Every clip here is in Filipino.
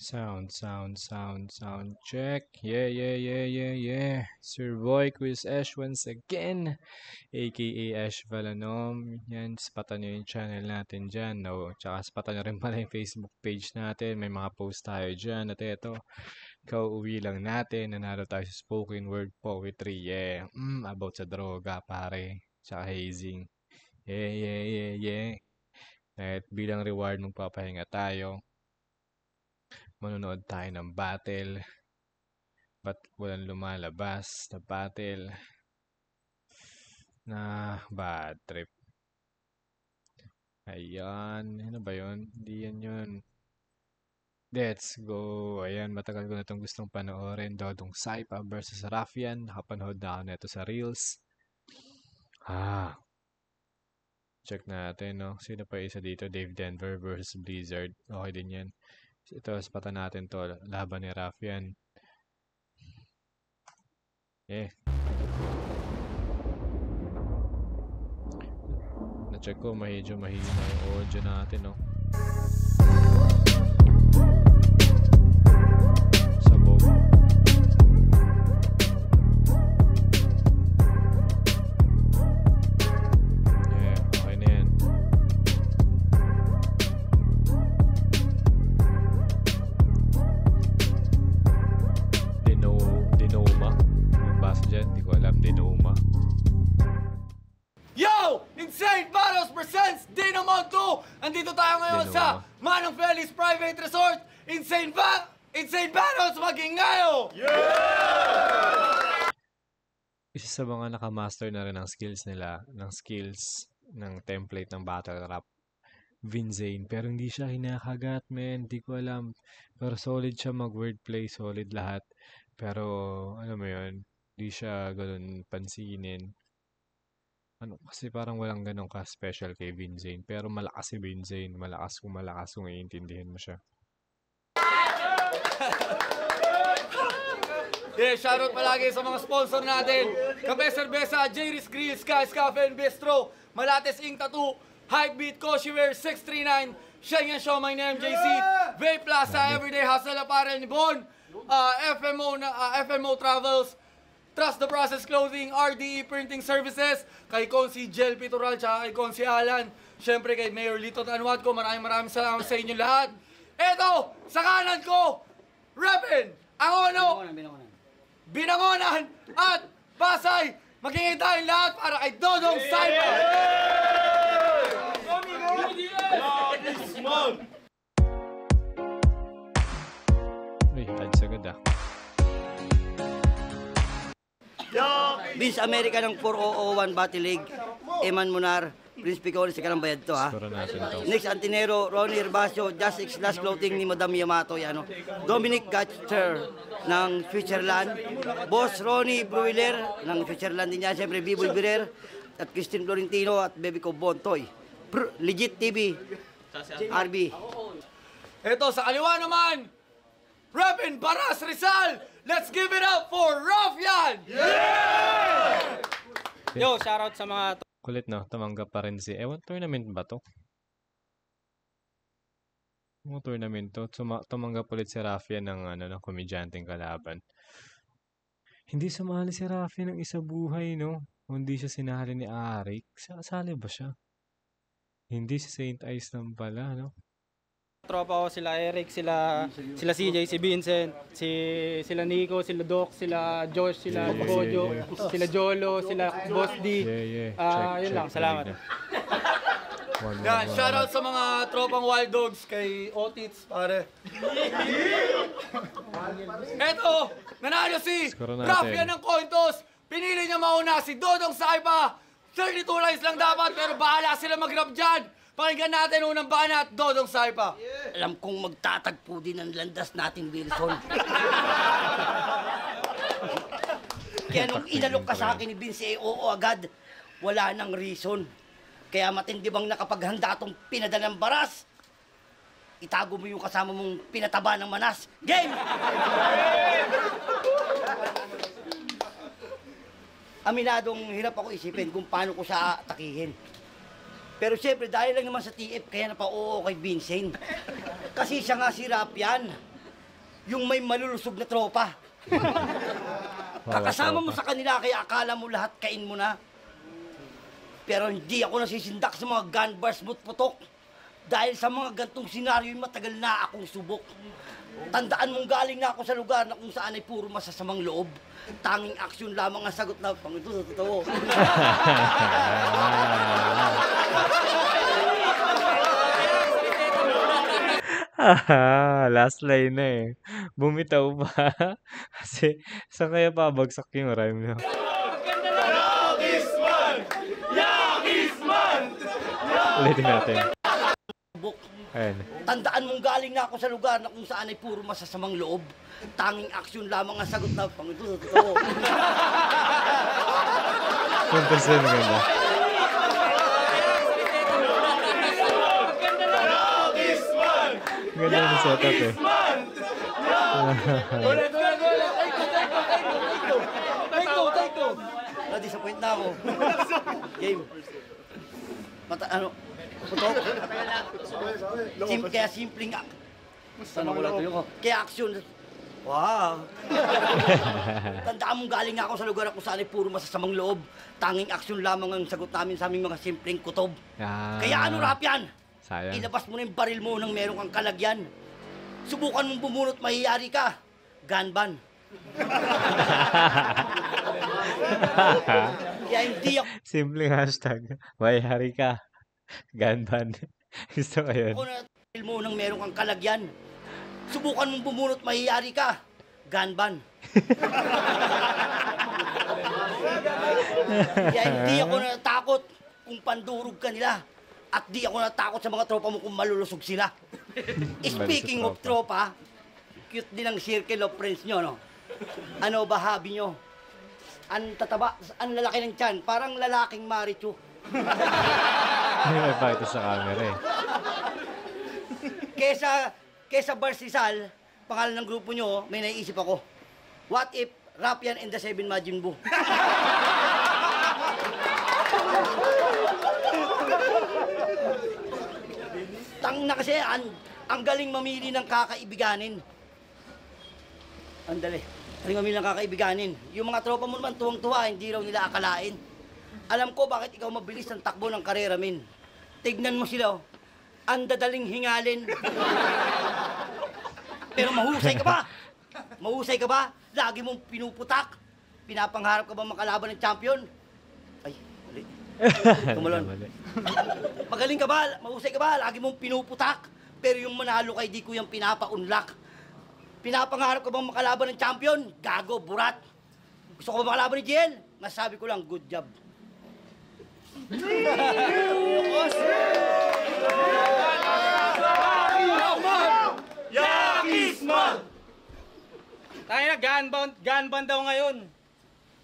Sound check. Yeah. Sir Boy Quiz Ash once again, aka Ash Valanom. Yan, spatan nyo yung channel natin dyan. No? Tsaka spatan nyo rin pala yung Facebook page natin. May mga post tayo dyan. At eto, kauuwi lang natin. Nanalo tayo sa spoken word poetry. Yeah. About sa droga, pare. Tsaka hazing. Yeah. At bilang reward, magpapahinga tayo. Manonood tayo ng battle. Ba't walang lumalabas na battle? Na bad trip. Ayan. Ano ba yun? Hindi yan yun. Let's go. Ayan, matagal ko na itong gustong panoorin. Dodong Saipa versus Raffian. Nakapanood na ako nito sa Reels. Check natin, no? Sino pa isa dito? Dave Denver versus Blizzard. Okay din yan. Ito, spatan natin to. Laban ni Raffian. Na-check ko, medyo mahina yung audio natin, no? Sabog. Yeah, okay na yan. Dinoma. Yung basa dyan, hindi ko alam. Dinoma. Yo! Insane Battles presents Dinamo 2! Andito tayo ngayon sa Manong Feliz Private Resort. Insane Battles maging ngayo! Isa sa mga nakamaster na rin ng skills nila, ng template ng battle rap, Vinzane. Pero hindi siya hinakagat, men. Hindi ko alam. Pero solid siya mag-wordplay, solid lahat. Pero, alam mo yun, hindi siya ganun pansinin. Kasi parang walang ganun ka-special kay Vinzane. Pero malakas si Vinzane. Malakas kung iintindihin mo siya. Yeah, shoutout palagi sa mga sponsor natin. Kape Cerveza, Jerry's Grill, Sky's Cafe and Bistro, Malates Ink Tattoo, Hypebeat, Koshiwear, 639, Shengen Show, my name JC, Vape Plaza, Everyday Hustle Apparel ni Bon, FMO Travels, Trust the Process Clothing, RDE Printing Services, kay Consi Jel Pitoral, tsaka kay Consi Alan, syempre kay Mayor Lito Tanwat ko, maraming salamat sa inyo lahat. Eto, sa kanan ko, Repin, Angono, Binangonan, at Pasay, magingin tayong lahat para kay Dodong Saipa! Uy, ads agad ah. Vince America ng 4001 Battle League, Eman Munar, Prince Picone, si Karang Bayad to ha. Skoro natin to. Next Antinero, Ronnie Herbacio, Just X Last Clothing ni Madam Yamato, yan, Dominic Gatcher ng Switzerland, Boss Ronnie Bruiler ng Switzerland din yan, siyempre Biboy Birer, at Christine Florentino at Baby Ko Bontoy. Legit TV, RB. Eto, sa kaliwa naman, Repin Baras Rizal! Let's give it up for Raffian! Yo, shoutout sa mga Kulit no, tumanggap pa rin si... Ewan, tournament ba to? Mga tournament to. Tumanggap ulit si Raffian ng komedyanteng kalaban. Hindi sumali si Raffian ng isa buhay, no? Hindi siya sinali ni Arik. Sasali ba siya? Hindi si Saint Ice lang pala, no? tropa ko, sila Eric, sila CJ, si Vincent, sila Nico, sila Doc, sila Josh, sila Bojo, sila Jolo, sila Boss D. Yun lang, salamat. Yan, shoutout sa mga tropang Wild Dogs kay Otits, pare. Eto, nanalo si Raffian ng coin toss. Pinili niya mauna si Dodong Saipa. 32 lines lang dapat, pero bahala sila mag-grab dyan. Pakinggan natin unang banat, Dodong Saipa. Alam kong magtatagpo din ang landas natin, Wilson. Kaya nung inalok ka sa akin ni Vince, oo agad, wala nang reason. Kaya matindi bang nakapaghanda itong pinadalang baras? Itago mo yung kasama mong pinataba ng manas. Game! Aminadong hirap ako isipin kung paano ko siya atakihin. Pero siyempre, dahil lang naman sa TF, kaya napao kay Vincent. Kasi siya nga si Raffian. yung may malulusog na tropa. Kakasama mo sa kanila kaya akala mo lahat kain mo na. Pero hindi ako nasisindak sa mga gun bars mo't putok. Dahil sa mga gantong senaryo matagal na akong subok. Tandaan mong galing na ako sa lugar na kung saan ay puro masasamang loob. Tanging aksyon lamang ang sagot na pang ito sa totoo. Last line na eh. Bumitaw pa. Kasi saan kaya pabagsak yung rhyme nyo? Ulitin natin. Ayan. Tandaan mong galing na ako sa lugar na kung saan ay puro masasamang loob. Tanging aksyon lamang ang sagot na pang ito sa totoo. Puntasin ganda. Ganda yung setup eh. Take two. Na-disappoint na ako. Game. Putok. Kaya simpleng kaya aksyon. Wow. Tandaan mong galing ako sa lugar kung saan ay puro masasamang loob. Tanging aksyon lamang ang sagot namin sa aming mga simpleng kutob. Kaya ano rap yan? Sayang. Ilabas mo na yung baril mo nang meron kang kalagyan. Subukan mong bumunot, mahihiyari ka. Gunban. Kaya hindi ako Simpleng hashtag. Mayari ka. Gunban. Gusto ko yun. na baril mo nang meron kang kalagyan. Subukan mong bumunot, mahihiyari ka. Gunban. Kaya hindi ako natakot kung pandurog ka nila. At di ako natakot sa mga tropa mo kung malulusog sila. Speaking of tropa, cute din ang circle of friends nyo, no? Ano ba hobby nyo? Ang tataba, ang lalaki ng tiyan, parang lalaking Marichu. Hindi may pakita sa camera eh. Kesa Barsisal, pangalan ng grupo nyo, may naiisip ako. What if Rapian and the Seven Majin Buu? Tang na kasi, ang galing mamili ng kakaibiganin. Andali, galing mamili ng kakaibiganin. Yung mga tropa mo naman, tuwang-tuwa, hindi raw nila akalain. Alam ko bakit ikaw mabilis ang takbo ng karera, min. Tignan mo sila, oh. Ang dadaling hingalin. Pero mahusay ka ba? Mahusay ka ba? Lagi mong pinuputak. Pinapangharap ka ba makalaban ng champion? Ay, mali. Tumalon. Magaling ka ba? Mahusay ka ba? Lagi mong pinuputak. Pero yung manalo kay di ko yung pinapaunlak. Pinapangarap ka bang makalaban ng champion? Gago, burat. Gusto ko ba makalaban ni JL? Masabi ko lang, good job. Yakisman! Tayo na, gunbound daw ngayon.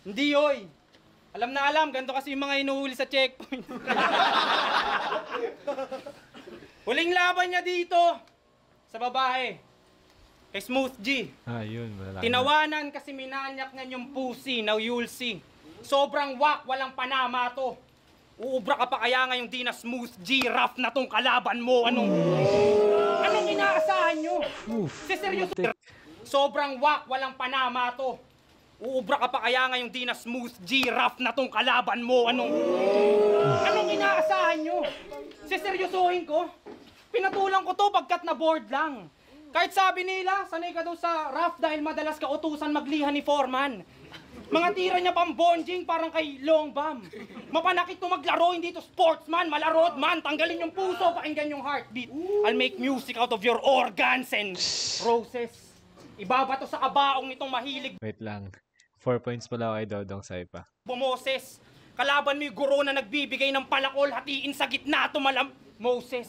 Hindi yoy. Alam na alam, ganito kasi yung mga inuhuli sa checkpoint. Huling laban niya dito sa babae. Kay Smooth G. Yun. Malaki. Tinawanan kasi minanyak niya yung pussy. Now you'll see. Sobrang wak, walang panama to. Uubra ka pa kaya ngayong di na Smooth G. Rough na tong kalaban mo. Anong inaasahan nyo? Seryoso. Sobrang wak, walang panama to. Uubra ka pa kaya ngayong di na Smooth G. Rough na tong kalaban mo. Anong inaasahan nyo? Seryosohin ko. Pinatulang ko to pagkat na board lang. Kahit sabi nila, sanay ka daw sa rough dahil madalas ka utusan maglihan ni Foreman. Mga tira niya pang bonjing parang kay Long Bam. Mapanakit to maglaro, hindi to sportsman, malarod man. Tanggalin yung puso, pakinggan yung heartbeat. I'll make music out of your organs and roses. Ibaba to sa kabaong nitong mahilig Wait lang. 4 points pala kay Dodong Saipa. bumoses. Kalaban mo yung guro na nagbibigay ng palakol, hatiin sa gitna, tumalam... Moses.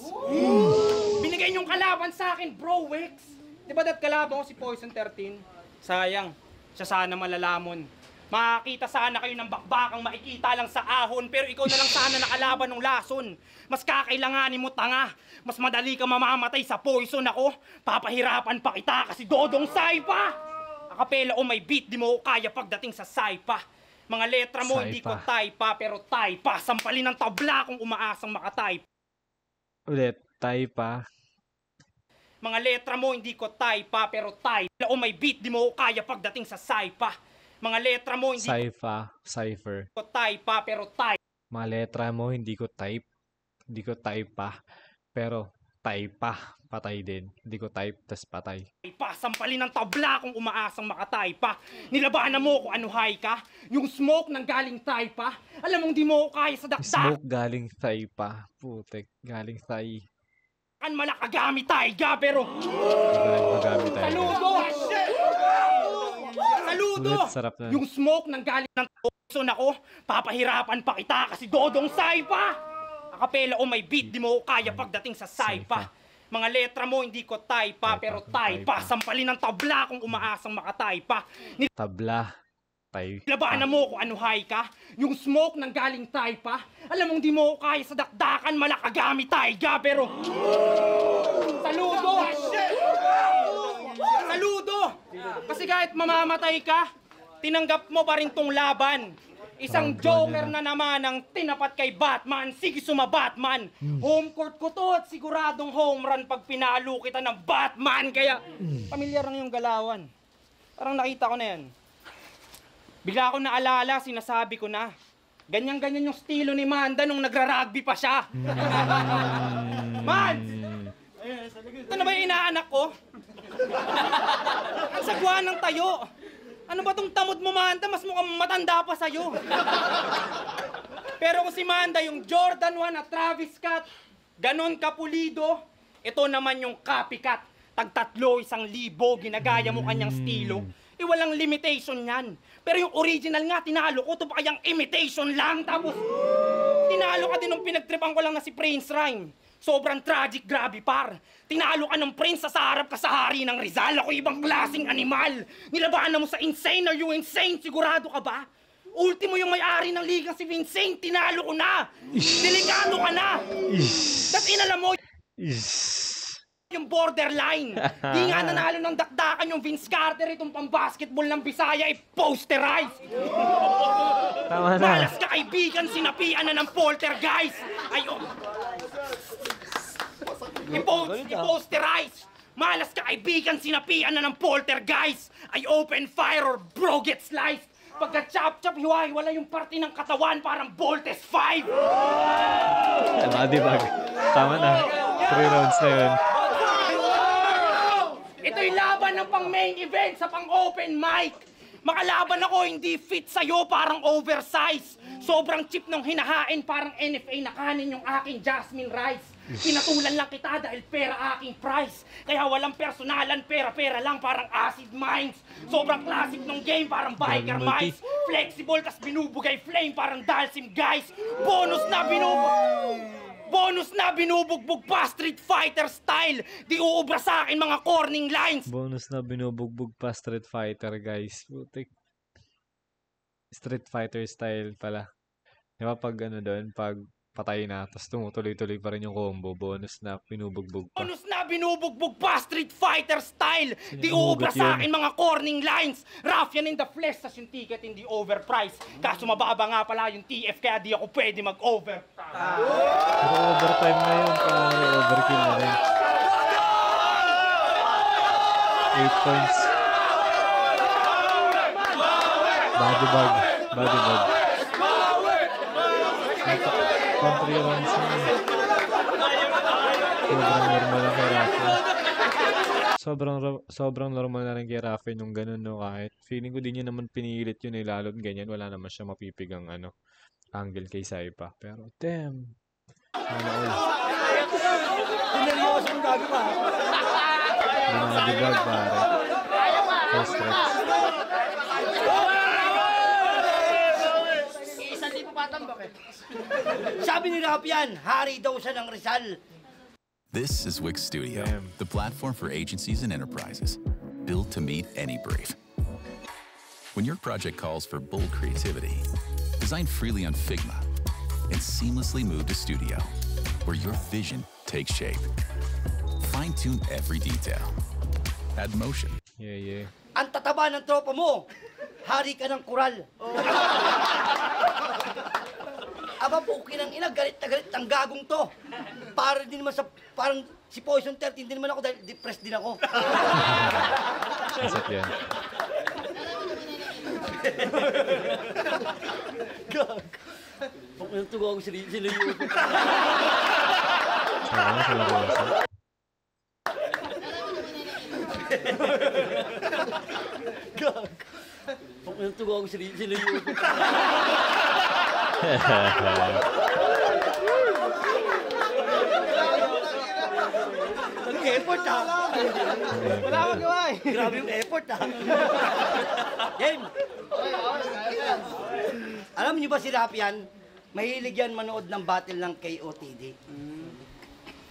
Binigay niyong kalaban sa akin, bro, Wex. Di ba kalaban ko si Poison 13? Sayang. Siya sana malalamon. Makakita sana kayo ng bakbakang makikita lang sa ahon, pero ikaw na lang sana nakalaban ng lason. Mas kakailanganin mo tanga. Mas madali ka mamamatay sa poison ako. Papahirapan pa kita kasi Dodong Saipa. Akapela o may beat, di mo kaya pagdating sa Saipa. Mga letra mo, hindi ko taipa, pero taipa. Sampalin ng tabla kung umaasang makatype. Ulit, tayo pa. Mga letra mo hindi ko type pero type. O may beat di mo kaya pagdating sa saipa. Mga letra mo hindi Cipher. ko type pero type. Mga letra mo, hindi ko type. Hindi ko type pa. Pero, type pa. Patay din. Hindi ko type, tas patay. Sampalin ng tabla kung umaasang makataypa. Nilabanan mo kung ano high ka. Yung smoke nang galing taypa. Alam mong di mo kaya sa dakdak. Smoke galing thigh pa. Putek, galing thigh. Kan malakagami tayga pero Galing magamit tayo. saludo! Saludo! Ulit, sarap na. Yung smoke nang galing ng tuson ako, papahirapan pa kita kasi dodong saipa! Akapela o may beat, di mo kaya pagdating sa saipa. Mga letra mo hindi ko typa pero typa. Sampalin ng tabla kung umaasang makataypa. Tabla. Tay. Labanan mo kung ano high ka. Yung smoke nang galing taypa. Alam mong di mo kaya sa dakdakan malakagami tayga pero saludo! Saludo! Kasi kahit mamamatay ka, tinanggap mo pa rin tong laban. Isang joker na naman ang tinapat kay Batman. Sige Batman. Home court ko to at siguradong home run pag pinalo kita ng Batman. Kaya pamilyar lang yung galawan. Parang nakita ko na yan. Bigla ako naalala, sinasabi ko na. Ganyan-ganyan yung estilo ni Manda nung nagra-rugby pa siya. Man! Ito na ba yung inaanak ko? Ang sagwa ng tayo. Ano ba tong tamod mo, Manda? Mas mukhang matanda pa sa'yo. Pero kung si Manda, yung Jordan 1 at Travis Scott, ganon kapulido, ito naman yung copycat. Tag-3,000, 1,000, ginagaya mo kanyang estilo. Walang limitation yan. Pero yung original nga, tinalo ko. Ito pa kayang imitation lang. Tapos, tinalo ka din nung pinagtripan ko lang na si Prince Rhyme. Sobrang tragic, grabe par. Tinalo ka ng Prince, sa harap ka sa hari ng Rizal. Ako ibang klaseng animal. Nilabanan mo sa insane. Are you insane? Sigurado ka ba? Ultimo yung may-ari ng liga si Vincent. Tinalo ko na. Delikado ka na. Tapos inalam mo, yung borderline. Di nga nanalo ng dakdakan yung Vince Carter, itong pang-basketball ng Bisaya ay posterize. Tama na. Malas ka kaibigan, sinapian na ng poltergeist. Ay, i-posterize. Malas ka kaibigan, sinapian na ng poltergeist. Ay open fire or bro get sliced. Pagka chop-chop, hiwa-hiwala yung parte ng katawan parang Voltes 5. Body bag. Tama na. 3 rounds na yun. Ito'y laban ng pang-main event sa pang-open mic. Makalaban ako, hindi fit sa'yo, parang oversize. Sobrang cheap nung hinahain, parang NFA na kanin yung aking jasmine rice. Pinatulan lang kita dahil pera aking price. Kaya walang personalan, pera-pera lang, parang acid mines. Sobrang classic nung game, parang biker mice. Flexible, tas binubugay flame, parang Dalsim guys. Bonus na binubugbog pa Street Fighter style. Di uubra sa akin mga corning lines. Bonus na binubugbog pa Street Fighter, guys. Putik. Street Fighter style pala. Di ba pag ano doon, pag patay na, tapos tumutuloy-tuloy pa rin yung combo. Bonus na binubugbog pa. Bonus na binubugbog pa Street Fighter style. Di uubra sa akin mga corning lines. Ruffian in the flesh, tas yung ticket hindi overpriced. Kaso mababa nga pala yung TF kaya di ako pwede mag-overtime. Pero overtime na yun. Pangari overkill na rin. 8 points. Body bag. Body bag. Country runs na. Sobrang normal na kay Rafa. Sobrang normal na rin kay Rafa yung ganun, no? Kahit feeling ko din yun naman pinilit yun, lalo't ganyan. Wala naman siya mapipigang angle kay Saipa. Pero, damn. Binadibag, pare. First stretch. Sabi ni Rapian, hari daw siya ng Rizal. This is Wix Studio, the platform for agencies and enterprises, built to meet any brief. When your project calls for bold creativity, design freely on Figma and seamlessly move to Studio, where your vision takes shape. Fine-tune every detail. Add motion. Yeah. Ang tataba ng tropa mo, hari ka ng kural. Aba, pukin ang ina, galit na galit ang gagong to. Para din naman sa, parang Si Poison 13 din naman ako dahil depressed din ako. Asat yan. Gag. Pag tugo ako sila yung... Saan na sila Rosa? Gag. Pag tugo ako sila yung... Nag-effort ha. Wala akong gawa eh. Grabe yung effort ha. Game. Alam niyo ba si Rapian, mahilig yan manood ng battle ng KOTD.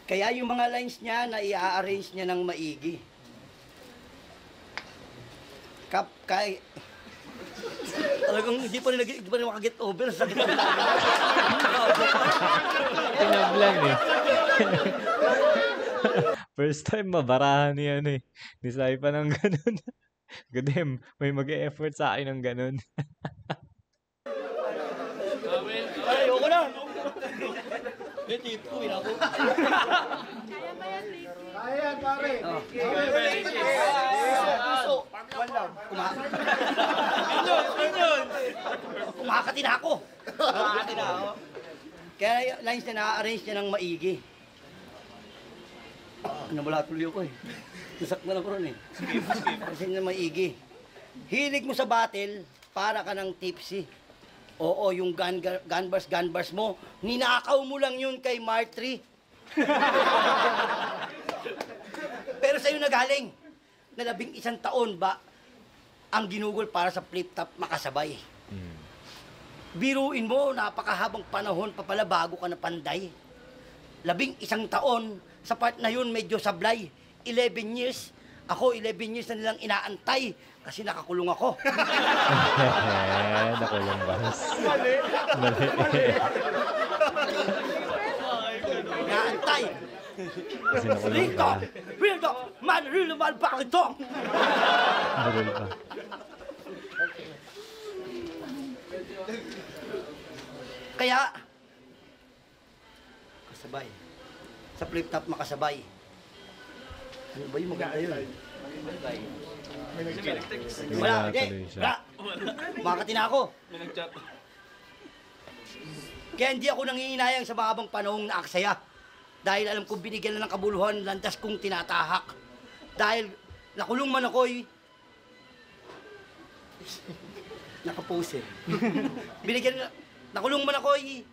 Kaya yung mga lines niya na i-arrange niya ng maigi. Talagang hindi pa rin makaget over. Sakit na Pinablan eh. First time mabarahan ni ano eh. Ni Saipa ng ganun. Gadem, may mag-e-effort sa akin ng ganun. Ay, ayoko na. Hindi, uwi na ako. Kaya yan, pare. Kumakati na ako. Kumakati na ako. Kaya yung lines na na-arrange niya ng maigi. Nawala tuloy ako eh. Nasak na lang ko ron eh. Kasi na maigi. Hilig mo sa battle, para ka ng tipsy. Oo, yung gun bars mo, ninakaw mo lang yun kay Martry. Pero sa'yo nagaling, na 11 taon ba ang ginugol para sa flip-top makasabay. Biruin mo, napakahabang panahon pa pala bago ka na panday. 11 taon, sa part na yun medyo sablay. 11 years, ako 11 years na nilang inaantay kasi nakakulong ako. Nakulong bas. Mali. Inaantay. Kasi nakulong Rito! ka. Rito! Man, rilo man, bakit to? Nagul pa. Kaya, kasabay. Sa flip-top makasabay. Ano ba yung maganda yun? Wala, hindi. tuloy siya. Wala. Makati na ako. Kaya hindi ako nangihinayang sa mahabang panahong naaksaya. Dahil alam kong binigyan na ng kabuluhan, landas kong tinatahak. Dahil nakulong man ako'y nakapose. Nakulong man ako'y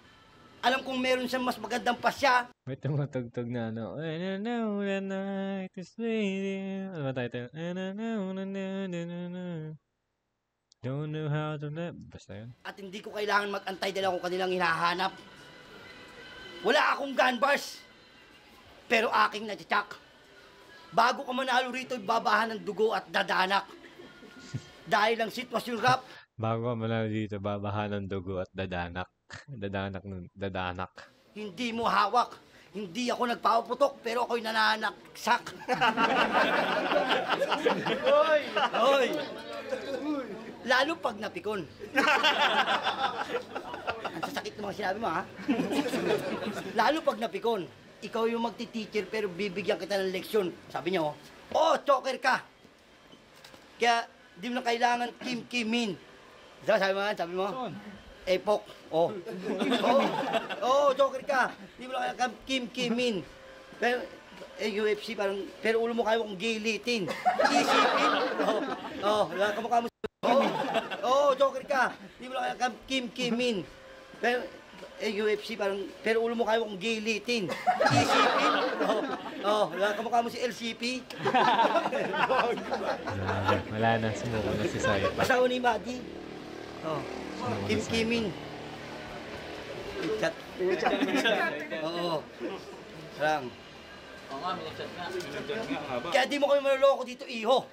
alam kong meron siyang mas magandang pasya. May tumatugtog na ano. I don't know the night is waiting. Ano ba title? I don't know, don't know how to live. Basta yun. At hindi ko kailangan mag-antay dahil ako kanilang hinahanap. Wala akong gun bars, pero aking natitsak. Bago ka manalo rito, babahan ng dugo at dadanak. Dahil ang sitwasyon rap, Bago ka manalo dito, babahan ng dugo at dadanak. Dadanak. hindi mo hawak. Hindi ako nagpapaputok, pero ako'y nananaksak. Hoy! Lalo pag napikon. Ang sasakit ng mga sinabi mo, ha? Lalo pag napikon. Ikaw yung magti-teacher, pero bibigyan kita ng leksyon. Sabi niya, oh, choker ka. Kaya, di mo na kailangan kim-kimin. Sabi mo? Epok. Oh. Joker ka. Di mo na kailangan kim-kimin. Pero, UFC parang, pero ulo mo kaya kong gilitin. Isipin. Kamukha mo. Joker ka. Di mo na kailangan kim-kimin. Pero, UFC parang, pero ulo mo kaya kong gilitin. Isipin. Kamukha mo si LCP. Wala na, sumuko na si Saipa. Asawa ni Buddy. Kim-kimin. Chat. Oo. Lang. Kaya di mo kami maluloko dito, iho.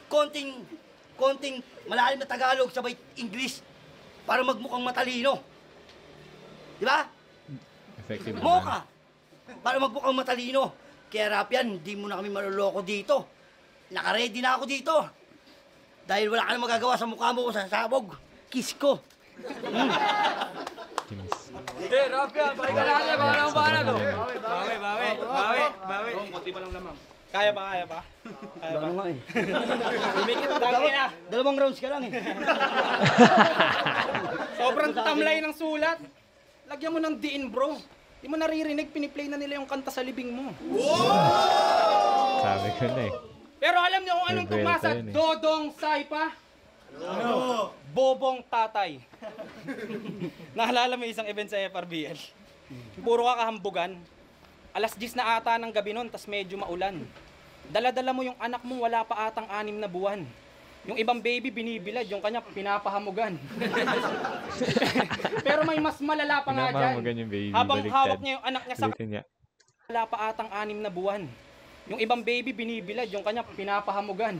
Konting malalim na Tagalog sabay English para magmukhang matalino. Di ba? Effective Moka! Para magmukhang matalino. Kaya Rapian, di mo na kami maluloko dito. Naka-ready na ako dito. Dahil wala ka na magagawa sa mukha mo sa sabog. Kiss ko. Kiss. Hindi, rap yan. Pakinggan natin. Paano to? Bawi. Konti pa lang lamang. Kaya pa. Kaya pa. Ano nga eh. Lumikit na. Dalawang rounds ka lang eh. Sobrang tamlay ng sulat. Lagyan mo ng diin, bro. Di mo naririnig, piniplay na nila yung kanta sa libing mo. Sabi ko na eh. Pero alam niyo kung anong Rebelde tumasa? yun eh. Dodong Saipa? Ano? Bobong Tatay. Naalala mo isang event sa FRBL? Puro ka kahambugan. Alas 10 na ata ng gabi nun, tas medyo maulan. Dala-dala mo yung anak mo, wala pa atang 6 na buwan. Yung ibang baby binibilad, yung kanya pinapahamugan. Pero may mas malala pa nga Pinapahamugan dyan. yung baby, Habang baliktad. hawak niya yung anak niya sa Ulitin niya. wala pa atang 6 na buwan. Yung ibang baby binibilad, yung kanya pinapahamugan.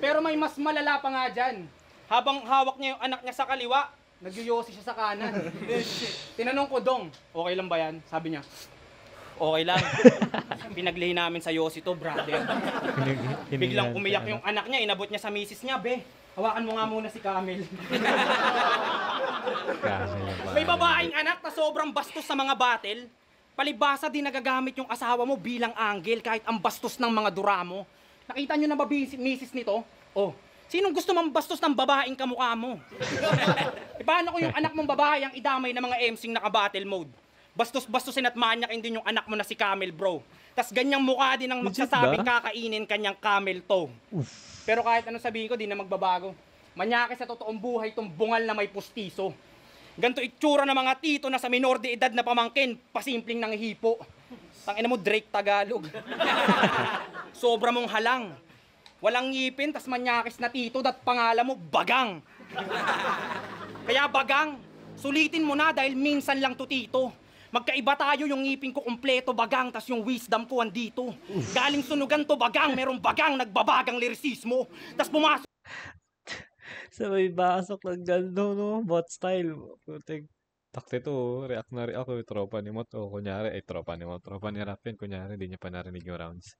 Pero may mas malala pa nga dyan. Habang hawak niya yung anak niya sa kaliwa, nagyoyosi siya sa kanan. Tinanong ko, Dong, okay lang ba yan? Sabi niya, okay lang. Pinaglihi namin sa yosi to, brother. Biglang umiyak yung anak niya, inabot niya sa misis niya, be. Hawakan mo nga muna si Camel. May babaeng anak na sobrang bastos sa mga battle. Palibasa din nagagamit yung asawa mo bilang anggel kahit ang bastos ng mga dura mo. Nakita nyo na ba misis nito? Oh, sinong gusto mambastos ng babaeng kamukha mo? E paano ko yung anak mong babae ang idamay ng mga MCing naka-battle mode? Bastos-bastosin at manyakin din yung anak mo na si Camel, bro. Tas ganyang mukha din ang magsasabing kakainin kanyang camel toe. Pero kahit anong sabihin ko, di na magbabago. Manyaki sa totoong buhay tong bungal na may pustiso. Ganto itsura ng mga tito na sa minor de edad na pamangkin, pasimpleng ng hipo. Tangina mo, Drake Tagalog. Sobra mong halang. Walang ngipin, tas manyakis na tito, dat pangalan mo, Bagang. Kaya Bagang, sulitin mo na dahil minsan lang to tito. Magkaiba tayo, yung ngipin ko kumpleto Bagang, tas yung wisdom ko andito. Galing sunugan to Bagang, merong Bagang, nagbabagang lirisismo. Tas pumasok Sabay basok ng gando, no? Bot style. Putik. Takti to, react na react ko. Tropa ni Mot. O, kunyari, tropa ni Mot. Tropa ni Rapin. Kunyari, di niya pa narinig yung rounds.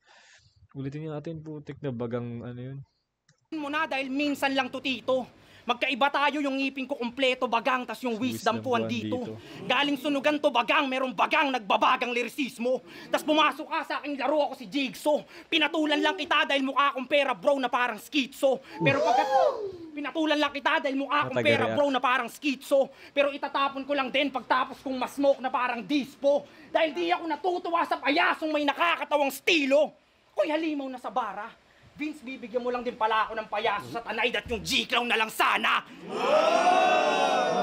Ulitin niya natin, putik na bagang, ano yun. mo na dahil minsan lang to tito. Magkaiba tayo, yung ngipin ko kumpleto Bagang, tas yung wisdom ko andito. Galing sunugan to Bagang, merong Bagang, nagbabagang lirisismo. Tas pumasok ka sa aking laro, ako si Jigsaw. Pinatulan lang kita dahil mukha akong pera, bro, na parang schizo. Pero pagkat pinatulan lang kita dahil mukha akong pera, bro, na parang schizo. Pero itatapon ko lang din pagtapos kong masmoke na parang dispo. Dahil di ako natutuwa sa payasong may nakakatawang stilo. Ko'y halimaw na sa bara. Vince, bibigyan mo lang din pala ako ng payaso sa tanay at yung G-Clown na lang sana.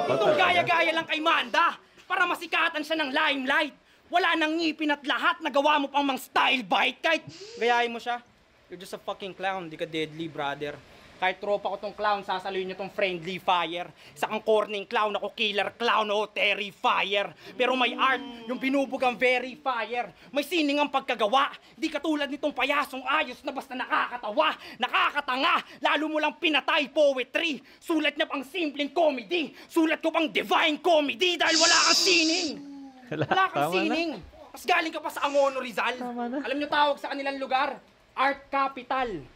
Itong gaya-gaya lang kay Manda para masikatan siya ng limelight. Wala nang ngipin at lahat, nagawa mo pang mang style bite. Kahit gayahin mo siya, you're just a fucking clown, di ka deadly, brother. Kahit tropa ko tong clown, sasaluhin niyo tong friendly fire. Isa kang corning clown, ako killer clown, o terrifier. Pero may art, yung binubugang very fire. May sining ang pagkagawa. Di katulad nitong payasong ayos na basta nakakatawa, nakakatanga. Lalo mo lang pinatay poetry. Sulat niya pang simpleng comedy. Sulat ko pang divine comedy dahil wala kang sining. Wala kang sining. Mas galing ka pa sa Angono Rizal. Alam niyo tawag sa kanilang lugar? Art Capital.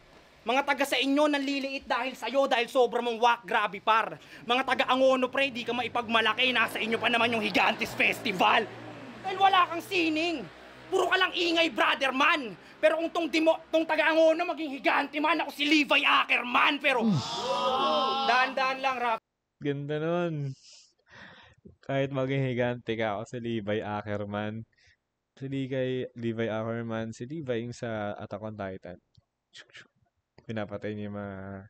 Mga taga sa inyo nanliliit dahil sa'yo dahil sobra mong wak, grabe par. Mga taga Angono pre, di ka maipagmalaki, nasa inyo pa naman yung Higantes Festival. Dahil wala kang sining. Puro ka lang ingay, brother man. Pero kung tong taga Angono maging higante man, ako si Levi Ackerman. Pero dahan-dahan lang, rap. Ganda nun. Kahit maging higante ka ako si Levi Ackerman. Si Levi Ackerman, si Levi yung sa Attack on Titan. Pinapatay niya yung mga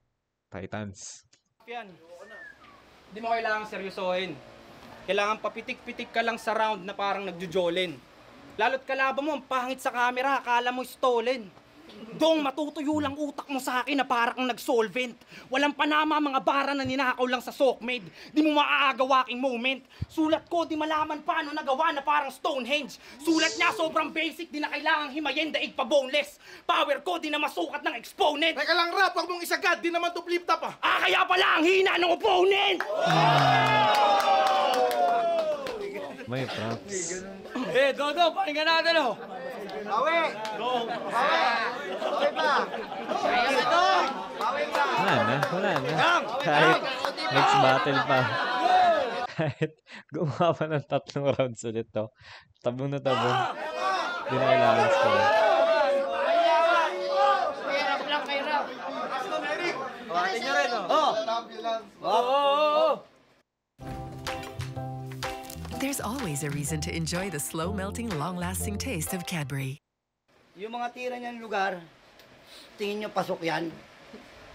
Titans. Yan. Hindi mo kailangang seryosohin. Kailangan papitik-pitik ka lang sa round na parang nagjujolin. Lalo't kalaban mo, ang pangit sa camera, akala mo stolen. Dong, matutuyo lang utak mo sa akin na parang nag-solvent. Walang panama mga bara na ninakaw lang sa sockmaid. Di mo maaagaw aking moment. Sulat ko, di malaman paano nagawa na parang Stonehenge. Sulat niya sobrang basic, di na kailangang himayin, daig pa boneless. Power ko, di na masukat ng exponent. Teka lang rap, huwag mong isagad, di naman to flip top ah. Kaya pala ang hina ng opponent! May props. Dodo, pakinggan natin oh. Bawi! Bawi pa! Wala na. Kahit next battle pa. Kahit gumawa pa ng 3 rounds ulit to. Tabong na tabong. Hindi na kailangan score. There's always a reason to enjoy the slow-melting, long-lasting taste of Cadbury. Yung mga tira niyan lugar, tingin nyo pasok yan.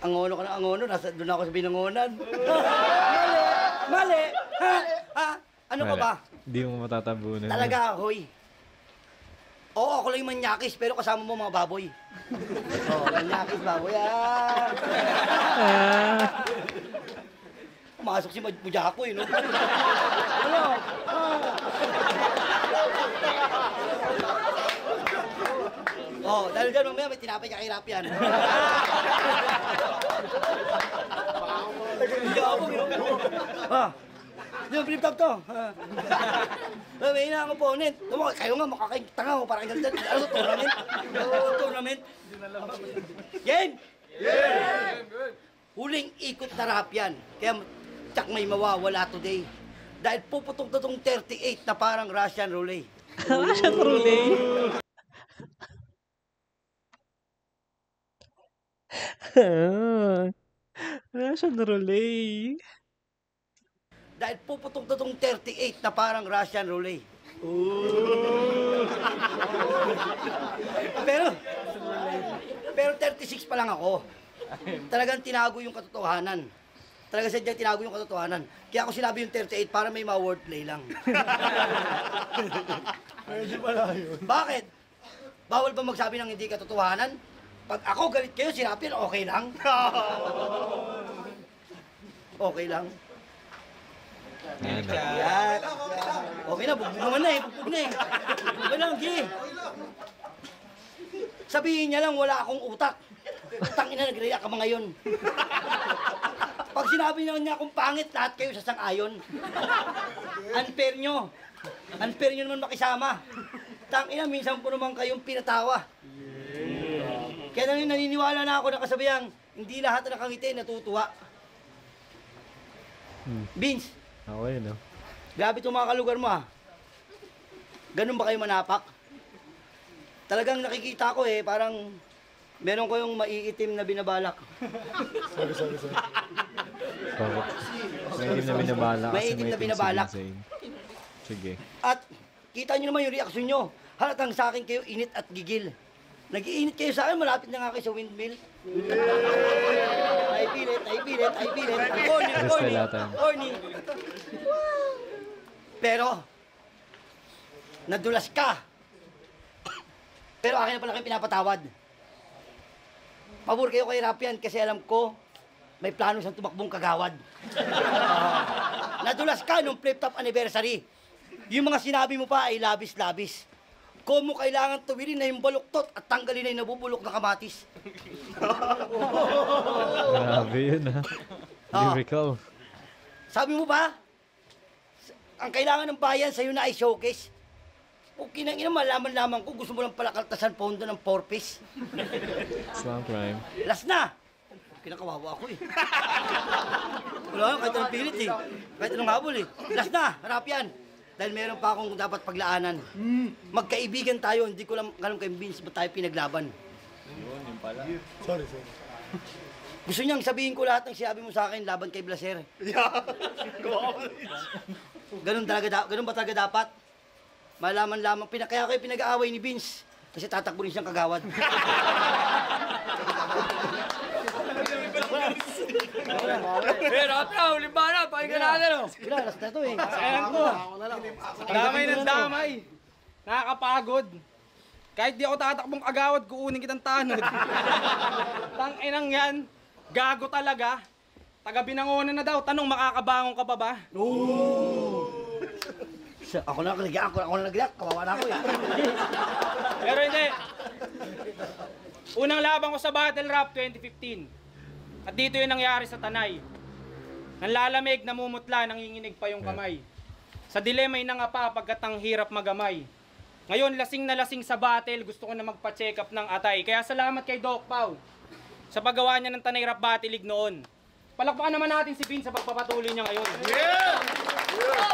Angono ka ng angono, doon ako sa binangonan. Mali! Ha? Ano ka ba? Hindi mo matatabunan. Talaga, hoy. Oo, ako lang yung manyakis, pero kasama mo mga baboy. Oo, manyakis, baboy. Pumasok si Mujako, no? Ano? Oh, dahil dyan mamaya may tinapay kakirap yan. Di ba flip-top to? May ina ang opponent. Kayo nga makakitanga mo, parang ganito. Ano, tournament? Tournament? Game! Huling ikot na rap yan. Kaya tsak may mawawala today. Dahil puputong to tong 38 na parang Russian roulette. Russian roulette? Russian roulette. Dahil puputong to tong 38 na parang Russian roulette. Pero 36 pa lang ako. Talagang tinago yung katotohanan. Talagang sadyang tinago yung katotohanan. Kaya ako sinabi yung 38 para may ma-wordplay lang. Medyo pala yun. Bakit? Bawal ba magsabi ng hindi katotohanan? Pag ako galit kayo, sinabi, okay lang? Okay lang. Yan. Okay na, bugbog naman na eh. Bugbog na eh. Okay lang, Gi. Sabihin niya lang, wala akong utak. Tangina, nag-react ka ba ngayon? Pag sinabi niya akong pangit, lahat kayo sasang-ayon. Unfair nyo. Unfair nyo naman makisama. Tangina, minsan po naman kayong pinatawa. Kaya naniniwala na ako na kasabihang, hindi lahat na nakangiti natutuwa. Vince. Ako yun, no? Grabe itong mga kalugar mo, ha? Ganun ba kayo manapak? Talagang nakikita ko eh, parang meron ko yung maiitim na binabalak. Sorry. May itim na binabalak. May itim na binabalak. Sige. At kita nyo naman yung reaksyon nyo. Halatang sa akin kayo init at gigil. Nag-iinit kayo sa akin, malapit na nga kayo sa windmill. I feel it. Corny. Pero, nadulas ka. Pero akin na pala kayo pinapatawad. Pabor kayo kay Rapian kasi alam ko, may plano siyang tumakbong kagawad. Nadulas ka nung flip-top anniversary. Yung mga sinabi mo pa ay labis-labis. Kung mo kailangan tuwirin na yung baluktot at tanggalin na yung nabubulok na kamatis. Grabe yun, ha? Lyrical. Sabi mo ba, ang kailangan ng bayan sa'yo na ay showcase. O kinangina, malaman-laman ko, gusto mo lang pala kaltasan pondo ng 4-piece. Slam prime. Last na! Kinakawawa ako eh. Wala, kahit anong pilit eh. Kahit anong habol eh. Last na, harap yan. Dahil meron pa akong dapat paglaanan. Magkaibigan tayo, hindi ko lang alam kay Vince ba't tayo pinaglaban. Yun pala. Sorry. Gusto niyang sabihin ko lahat ng sinabi mo sa akin laban kay Blaser. Ganun ba talaga dapat? Malaman lamang, kaya kayo pinag-aaway ni Vince. Kasi tatakbo rin siyang kagawad. Pero huli ba na? Pakinggan natin, oh. Wala, last na to eh. Ayan ko. Damay ng damay. Nakakapagod. Kahit di ako tatakbong agawad, kuunin kitang tanod. Tang-inang yan. Gago talaga. Taga-Binangonan na daw. Tanong, makakabangon ka pa ba? Ako na nagreact. Kawawa na ako eh. Pero hindi. Unang laban ko sa Battle Rap 2015. At dito yung nangyari sa Tanay. Nanlalamig, namumutla, nanginginig pa yung kamay. Sa dilema ay nangapa pagkat ang hirap magamay. Ngayon, lasing na lasing sa battle, gusto ko na magpa-check up ng atay. Kaya salamat kay Doc Pau sa paggawa niya ng Tanay Rap Battle League noon. Palakpakan naman natin si Vince sa pagpapatuloy niya ngayon. Yeah!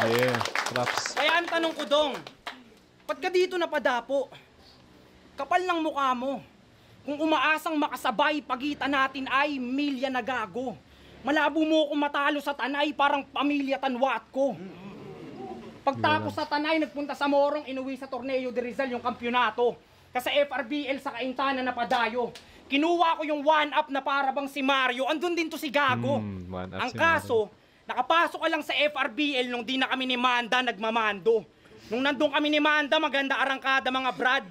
Yeah, props. Kaya ang tanong ko, Dong, ba't ka dito napadapo? Kapal ng mukha mo. Kung umaasang makasabay, pagitan natin ay milya na gago. Malabo mo kung matalo sa Tanay, parang pamilya Tanwat ko. Pagtapos sa Tanay, nagpunta sa Morong, inuwi sa Torneo de Rizal yung kampyonato. Kasi FRBL sa Kaintanan na padayo. Kinuha ko yung 1-up na para bang si Mario, andun din to si Gago. Ang kaso, nakapasok ka lang sa FRBL nung di na kami ni Manda nagmamando. Nung nandun kami ni Manda, maganda arangkada mga brad.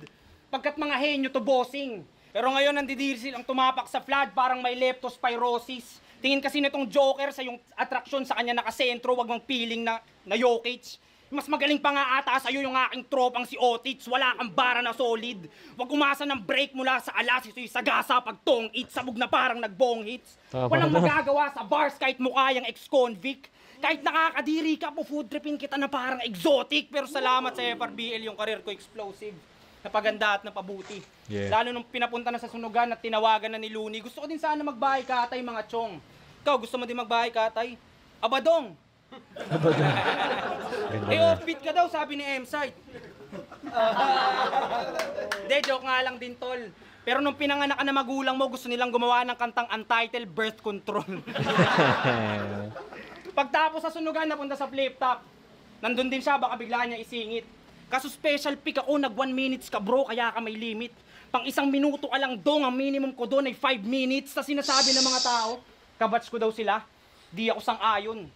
Pagkat mga henyo to bossing. Pero ngayon nandidiri silang tumapak sa flood parang may leptospirosis. Tingin kasi nitong Joker sa yung atraksyon sa kanya nakasentro, wag mang piling na Jokic. Mas magaling pa nga ata sa'yo yung aking tropang si Otits. Wala kang bara na solid. Wag umasa ng break mula sa alas. Ito'y sagasa pag tong it. Sabog na parang nagbong hits. Walang magagawa sa bars kahit mukha yung ex-convict. Kahit nakakadiri ka po, food tripin kita na parang exotic. Pero salamat sa FRBL, yung karir ko explosive. Napaganda at napabuti. Yeah. Lalo nung pinapunta na sa sunugan at tinawagan na ni Looney. Gusto ko din sana magbahay katay mga chong. Ikaw, gusto mo din magbahay katay? Abadong! Offbeat ka daw, sabi ni M-Site. De, joke nga lang din, tol. Pero nung pinanganak ka na magulang mo, gusto nilang gumawa ng kantang Untitled Birth Control. Pagtapos sa sunugan, napunta sa flip top. Nandun din siya, baka bigla niya isingit. Kaso special pick ako, nag 1 minutes ka bro, kaya ka may limit. Pang 1 minuto ka lang dong, ang minimum ko doon ay 5 minutes. Sa sinasabi ng mga tao, kabats ko daw sila, di ako sang-ayon.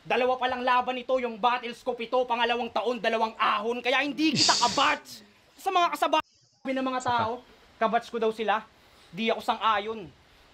Dalawa pa lang laban ito, yung battle scope ito, pangalawang taon, 2 ahon, kaya hindi kita kabats. Sa mga kasababi ng mga tao, kabats ko daw sila, di ako sang-ayon.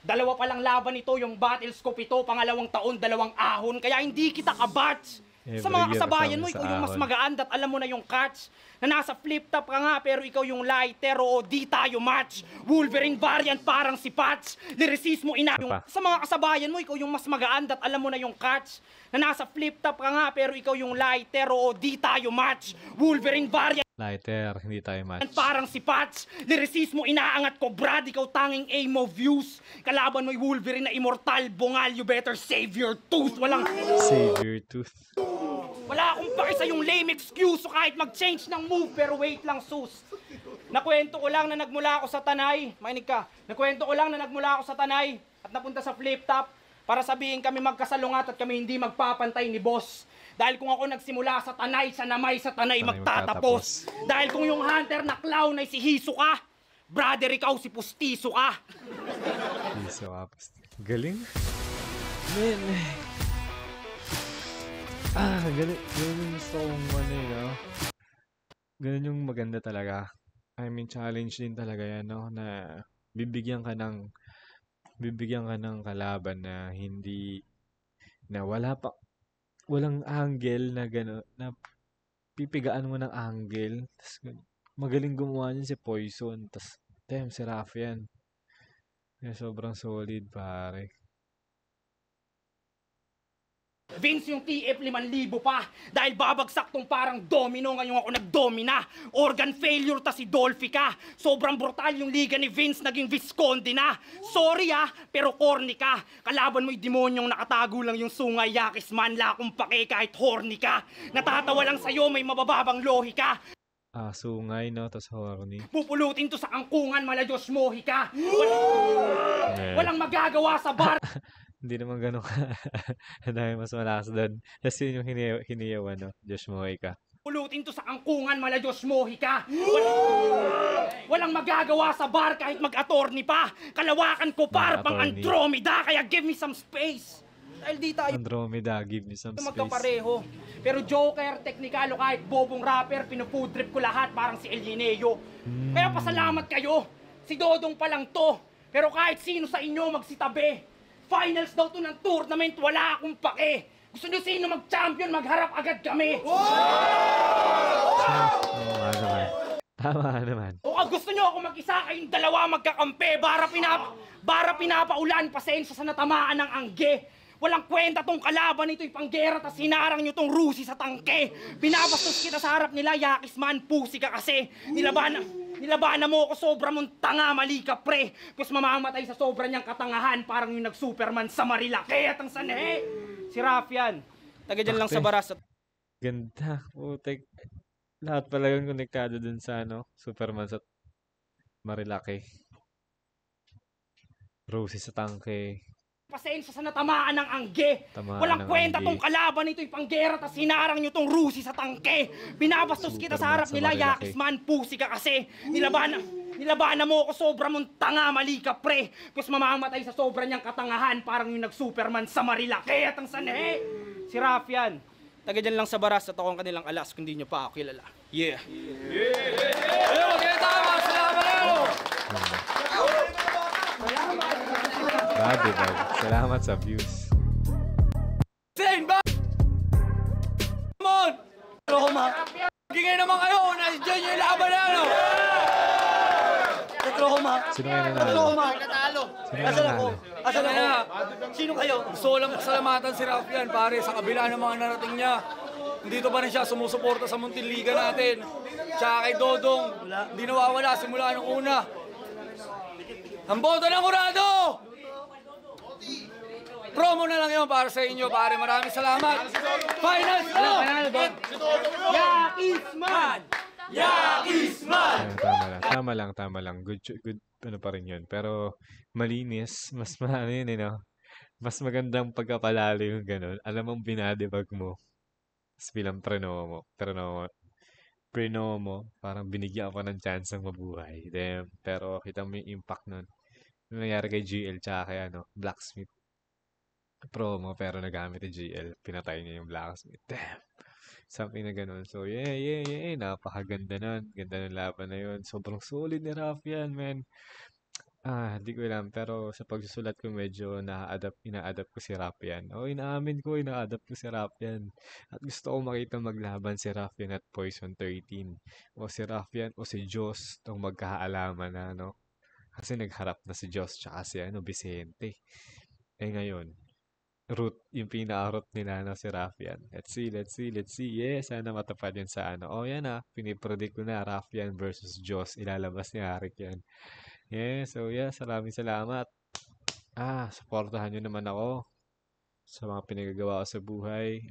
Dalawa pa lang laban ito, yung battle scope ito, pangalawang taon, 2 ahon, kaya hindi kita kabats. Sa mga kasabayan mo, ikaw yung mas magaan at alam mo na yung catch. Na nasa flip top ka nga pero ikaw yung lighter o di tayo match. Wolverine variant parang si Patch. Lyricismo ina yung... Sa mga kasabayan mo, ikaw yung mas magaan at alam mo na yung catch. Na nasa flip top ka nga pero ikaw yung lighter o di tayo match. Wolverine variant Lighter, hindi tayo match. parang si Patch. Lyricismo inaangat ko, Brad. Ikaw tanging aim of views. Kalaban mo'y Wolverine na immortal. Bungal, you better save your tooth. Walang... Save your tooth. Wala akong paki sa yung lame excuse so kahit mag-change ng move pero wait lang sus. Nakwento ko lang na nagmula ako sa Tanay. Mainig ka. Nakwento ko lang na nagmula ako sa Tanay at napunta sa flip top para sabihin kami magkasalungat at kami hindi magpapantay ni boss. Dahil kung ako nagsimula sa Tanay, sa Namay sa Tanay magtatapos. Dahil kung yung hunter na clown ay si Hiso ka, brother ikaw si Pustiso ka. Hiso ka. Galing. Man. Ganun yung gusto kong ano yun, no? Ganun yung maganda talaga. I mean, challenge din talaga yan, no? Na bibigyan ka ng kalaban na hindi, na walang angle na gano'n, na pipigaan mo ng angle. Tas, magaling gumawa niyan si Poison. Tas, damn, si Raph yan. Kaya sobrang solid, pare. Vince yung TF 5,000 pa dahil babagsak tong parang domino ngayon ako nagdomina. Organ failure ta si Dolphy ka. Sobrang brutal yung liga ni Vince naging Visconde na. Sorry pero corny ka. Kalaban mo'y demonyong nakatago lang yung sungay yakis man lakong pake kahit horny ka. Natatawa lang sa'yo may mabababang lohi ka. Sungay, no? Tas horny. Pupulutin to sa angkungan mala Diyos mohi ka. Walang magagawa sa bar. Hindi naman gano'n ka. Dahil mas malakas doon. Kasi yun yung hiniyawan, no? Diyos mo, ka. Pulutin to sa angkungan, mala Diyos mohi ka. Walang magagawa sa bar kahit mag-attorney pa. Kalawakan ko par pang Andromeda, kaya give me some space. Dahil di tayo Andromeda, give me some space. magkapareho. Pero Joker, teknikalo kahit bobong rapper, pinufood trip ko lahat parang si El Gineo. Kaya pasalamat kayo. Si Dodong pa lang to. Pero kahit sino sa inyo magsitabi. Finals daw to ng tournament, wala akong pake. Gusto nyo sino mag-champion, magharap agad kami. Tama naman. O gusto nyo ako mag-isa, kayong dalawa magkakampi. Bara pinapaulan, pasensya sa natamaan ng angge. Walang kwenta tong kalaban, ito'y panggera, tas hinarang nyo tong Rusi sa tangke. Pinapastos kita sa harap nila, yakis man, pusi ka kasi. Nilabanan mo ako, sobra mong tanga, mali ka pre. Pues mamamatay sa sobra niyang katangahan, parang yung nag-Superman sa Marilake at ang sanhe. Si Raph yan. Taga dyan lang sa Baras. Ganda. Putek. Lahat pala yun konektado dun sa Superman sa Marilaki. Rosie sa tangke. Pasensya sa natamaan ng angge. Tamaan Walang ng kwenta angge. tong kalaban nito yung panggera tas hinarang nyo tong Rusi sa tangke. Binabastos kita sa harap Superman sa nila, Marilaki. yakis man, pusi ka kasi. Nilabanan mo ako, sobra mong tanga, mali ka pre. Kus mamamatay sa sobra niyang katangahan, parang yung nag-Superman sa Marilaki at ang sanhe. Si Rafian, taga dyan lang sa Baras at ako ang kanilang alas kung di nyo pa ako kilala. Yeah. Ayun, kaya tama, salamat kayo! Grabe, bag. Salamat sa views. Zane, ba? Come on! Roma! Gingay naman kayo, nandiyan yung laban na ano! Roma. Sino kayo nanalo? Roma. Sino Asan nanalo? ako? Asan ako? Sino kayo? Gusto ko lang pasalamatan si Rafian, pare, sa kabila ng mga narating niya. Dito pa rin siya sumusuporta sa Muntinliga natin. Tsaka kay Dodong, hindi nawawala simula nung una. Ang boto ng Murado! Promo na lang yun para sa inyo, pare. Maraming salamat. Finals na! Yakisman! Yakisman! Tama lang. Good, ano pa rin yun. Pero, malinis. Mas ano yun, Mas magandang pagkapalalo yung ganun. Alam mong binadebag mo. Tapos bilang prenomo, parang binigyan ka ng chance ng mabuhay. Damn. Pero, kita mo yung impact nun. Ano nangyari kay GL tsaka kay Blacksmith. Promo, pero nagamit ni GL. Pinatay niya yung Blacksmith. Damn. Something na ganun. So, yeah. Napakaganda nun. Ganda ng laban na yun. Sobrang solid ni Rafian, man. Hindi ko alam. Pero sa pagsusulat ko medyo ina-adapt ko si Rafian. Inaamin ko, ina-adapt ko si Rafian. At gusto ko makita maglaban si Rafian at Poison 13. O si Rafian o si Joss. Itong magkaalaman na, Kasi nagharap na si Joss tsaka si Vicente. Ngayon, yung pinaka-root nila si Rafian. Let's see. Yeah, sana matupad yun sa yan pinipredict ko na Rafian versus Joss. Ilalabas ni Arik yan. Yeah, so salamat. Supportahan nyo naman ako sa mga pinagagawa ko sa buhay.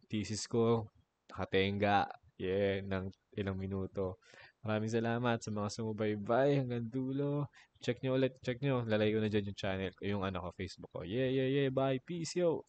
Thesis ko, nakatenga. Yeah, ng ilang minuto. Maraming salamat sa mga sumubaybay hanggang dulo. Check nyo. Lalagay ko na dyan yung channel ko, yung Facebook ko. Yeah. Bye. Peace, yo.